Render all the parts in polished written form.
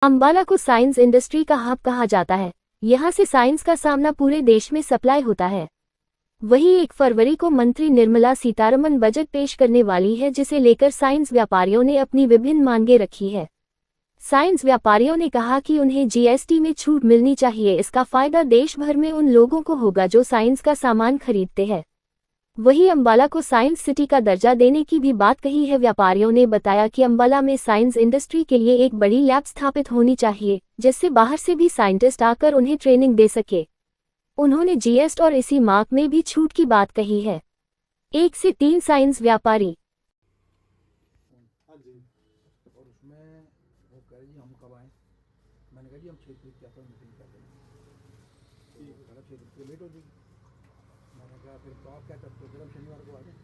अंबाला को science industry का hub कहा जाता है। यहाँ से साइंस का सामना पूरे देश में सप्लाई होता है। वहीं 1 फरवरी को मंत्री निर्मला सीतारमण बजट पेश करने वाली है, जिसे लेकर साइंस व्यापारियों ने अपनी विभिन्न मांगें रखी है। साइंस व्यापारियों ने कहा कि उन्हें जीएसटी में छूट मिलनी चाहिए। इसका फायदा देश भर में उन लोगों को होगा जो साइंस का सामान खरीदते हैं। वहीं अंबाला को साइंस सिटी का दर्जा देने की भी बात कही है। व्यापारियों ने बताया कि अंबाला में साइंस इंडस्ट्री के लिए एक बड़ी लैब स्थापित होनी चाहिए, जिससे बाहर से भी साइंटिस्ट आकर उन्हें ट्रेनिंग दे सके। उन्होंने जीएसटी और इसी मार्क में भी छूट की बात कही है। 1 से 3 साइंस व्यापारी। हाँ जी, और उसमें वो कह रही जी हम कब आएँ। मैंने कहा जी हम 6 तारीख क्या तो मीटिंग कर लेंगे। ठीक है, 6 तारीख को लेट हो जाएगी। मैंने कहा फिर तो आप क्या करते हो, फिर हम शनिवार को आ जाए।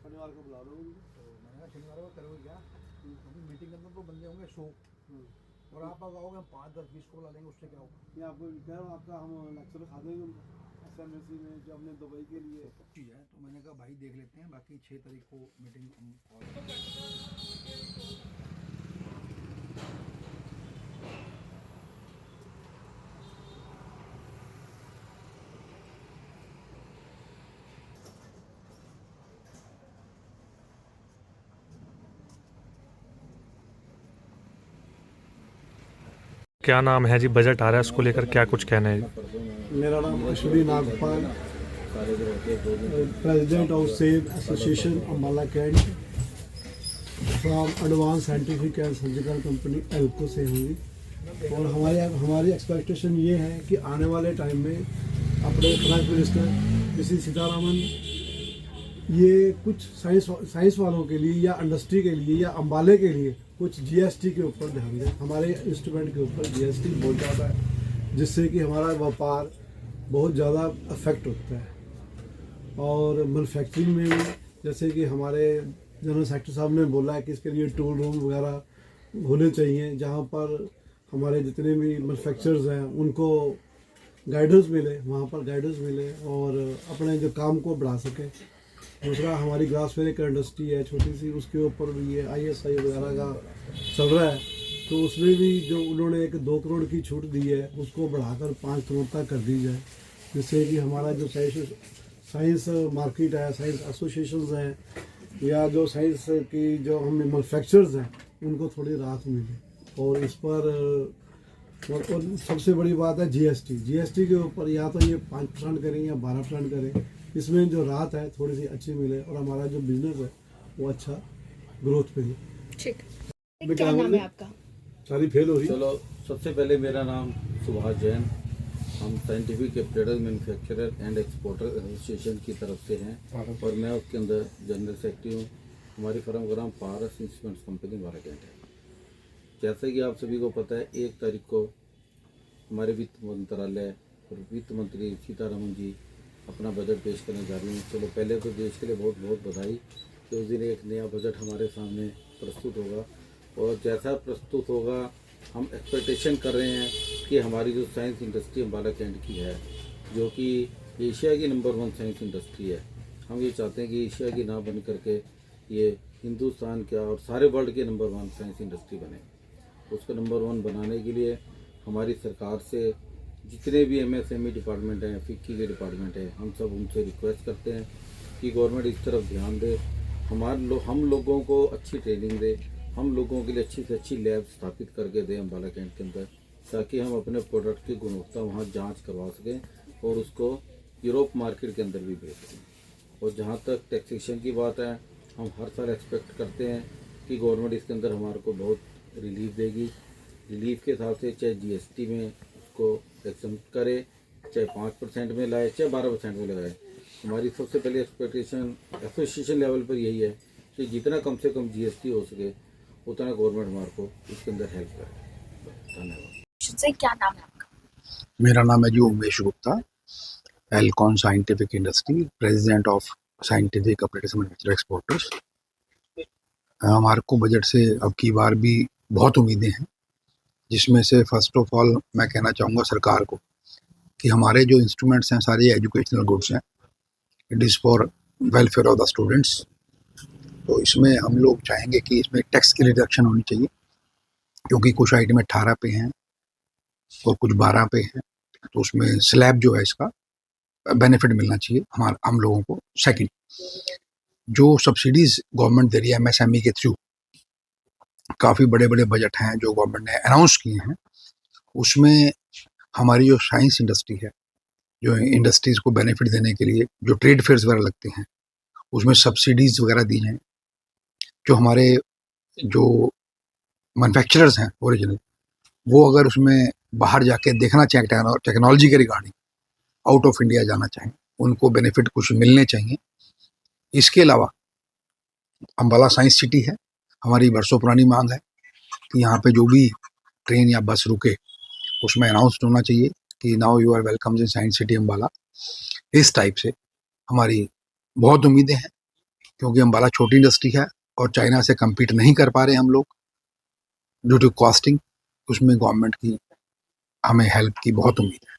शनिवार को बुला लो। तो मैंने कहा शनिवार को करोगे क्या, क्योंकि मीटिंग के अंदर तो बंदे होंगे 100 और आप आओगे हम 5, 10, 20 को बुला लेंगे, उससे क्या होगा। ये आपको कह रहा हूँ, आपका हम लेक्चर खा देंगे SMSC में जो हमने दुबई के लिए चीज़ है। तो मैंने कहा भाई देख लेते हैं, बाकी 6 तारीख को मीटिंग हम क्या नाम है जी? बजट आ रहा है, उसको लेकर क्या कुछ कहना है? मेरा नाम अश्विनी नागपाल, प्रेसिडेंट ऑफ सेब association Ambala Cantt from advance scientific and surgical company Elco से हुई। और हमारी एक्सपेक्टेशन ये है कि आने वाले टाइम में अपने प्राइम मिनिस्टर श्री सीतारामन ये कुछ साइंस वालों के लिए या इंडस्ट्री के लिए या अंबाले के लिए कुछ जीएसटी के ऊपर ध्यान दें। हमारे इंस्ट्रूमेंट के ऊपर जीएसटी बहुत ज़्यादा है, जिससे कि हमारा व्यापार बहुत ज़्यादा अफेक्ट होता है। और मैन्युफैक्चरिंग में भी, जैसे कि हमारे जनरल सेक्रेटरी साहब ने बोला है कि इसके लिए टूल रूम वगैरह होने चाहिए, जहाँ पर हमारे जितने भी मैन्युफैक्चरर्स हैं उनको गाइडेंस मिले, वहाँ पर गाइडेंस मिले और अपने जो काम को बढ़ा सकें। दूसरा हमारी ग्लासवेयर एक इंडस्ट्री है छोटी सी, उसके ऊपर भी ये ISI वगैरह का चल रहा है। तो उसमें भी जो उन्होंने एक 2 करोड़ की छूट दी है, उसको बढ़ाकर 5 करोड़ तक कर दी जाए, जिससे कि हमारा जो साइंस मार्केट है, साइंस एसोसिएशंस हैं या जो साइंस की जो हम मैन्युफैक्चरर्स हैं उनको थोड़ी राहत मिले। और इस पर और सबसे बड़ी बात है जीएसटी के ऊपर या तो ये 5% करें या 12% करें, इसमें जो राहत है थोड़ी सी अच्छी मिले और हमारा जो बिजनेस है वो अच्छा ग्रोथ पे हो। ठीक, क्या नाम है आपका? सारी फेल हो रही। चलो, सबसे पहले मेरा नाम सुभाष जैन, हम scientific apparatus manufacturer and exporter association की तरफ से हैं और मैं उसके अंदर जनरल सेक्रेटरी हूँ। हमारी फर्म का नाम पारस इंस्ट्रूमेंट्स कंपनी अम्बाला कैंट है। जैसे कि आप सभी को पता है, 1 तारीख को हमारे वित्त मंत्रालय और वित्त मंत्री सीतारमण जी अपना बजट पेश करने जा रही हैं। चलो, पहले तो देश के लिए बहुत बहुत बधाई कि उस दिन एक नया बजट हमारे सामने प्रस्तुत होगा। और जैसा प्रस्तुत होगा, हम एक्सपेक्टेशन कर रहे हैं कि हमारी जो साइंस इंडस्ट्री अम्बाला कैंट की है, जो कि एशिया की नंबर 1 साइंस इंडस्ट्री है, हम ये चाहते हैं कि एशिया की ना बन करके ये हिंदुस्तान क्या और सारे वर्ल्ड के नंबर 1 साइंस इंडस्ट्री बने। उसको नंबर 1 बनाने के लिए हमारी सरकार से जितने भी MSME डिपार्टमेंट हैं, फिक्की के डिपार्टमेंट हैं, हम सब उनसे रिक्वेस्ट करते हैं कि गवर्नमेंट इस तरफ ध्यान दे, हम लोगों को अच्छी ट्रेनिंग दे, हम लोगों के लिए अच्छी से अच्छी लैब स्थापित करके दें अम्बाला कैंट के अंदर, ताकि हम अपने प्रोडक्ट की गुणवत्ता वहाँ जांच करवा सकें और उसको यूरोप मार्केट के अंदर भी भेज सकें। और जहाँ तक टैक्सेशन की बात है, हम हर साल एक्सपेक्ट करते हैं कि गवर्नमेंट इसके अंदर हमारे को बहुत रिलीफ देगी। रिलीफ के हिसाब से चाहे GST में उसको एक्सम करे, चाहे 5% में लाए, चाहे 12% में लगाए। हमारी सबसे पहले एक्सपेक्टेशन एसोसिएशन लेवल पर यही है कि जितना कम से कम GST हो सके उतना गवर्नमेंट हमारे को इसके अंदर हेल्प करे। धन्यवाद। क्या नाम है आपका? मेरा नाम है जी Umesh Gupta, Elcon scientific industry, president of scientific apparatus manufacturer exporters. हमारे को बजट से अब की बार भी बहुत उम्मीदें हैं, जिसमें से फर्स्ट ऑफ ऑल मैं कहना चाहूँगा सरकार को कि हमारे जो इंस्ट्रूमेंट्स हैं सारे एजुकेशनल गुड्स हैं, it is for welfare of the students. तो इसमें हम लोग चाहेंगे कि इसमें टैक्स की रिडक्शन होनी चाहिए क्योंकि कुछ आइटम 18 पे हैं और कुछ 12 पे हैं, तो उसमें स्लैब जो है इसका बेनिफिट मिलना चाहिए हम लोगों को। सेकंड, जो सब्सिडीज गवर्नमेंट दे रही है एमएसएमई के थ्रू, काफ़ी बड़े बड़े बजट हैं जो गवर्नमेंट ने अनाउंस किए हैं, उसमें हमारी जो साइंस इंडस्ट्री है, जो इंडस्ट्रीज को बेनिफिट देने के लिए जो ट्रेड फेयर्स वगैरह लगते हैं, उसमें सब्सिडीज वगैरह दी जाएँ। जो हमारे जो मैन्युफैक्चरर्स हैं ओरिजिनल, वो अगर उसमें बाहर जाके देखना चाहें टेक्नोलॉजी के रिगार्डिंग, आउट ऑफ इंडिया जाना चाहें, उनको बेनिफिट कुछ मिलने चाहिए। इसके अलावा अम्बाला साइंस सिटी है, हमारी बरसों पुरानी मांग है कि यहाँ पे जो भी ट्रेन या बस रुके उसमें अनाउंसड होना चाहिए कि now you are welcome in science city Ambala. इस टाइप से हमारी बहुत उम्मीदें हैं, क्योंकि अम्बाला छोटी इंडस्ट्री है और चाइना से कम्पीट नहीं कर पा रहे हम लोग ड्यू टू कॉस्टिंग। उसमें गवर्नमेंट की हमें हेल्प की बहुत उम्मीद है।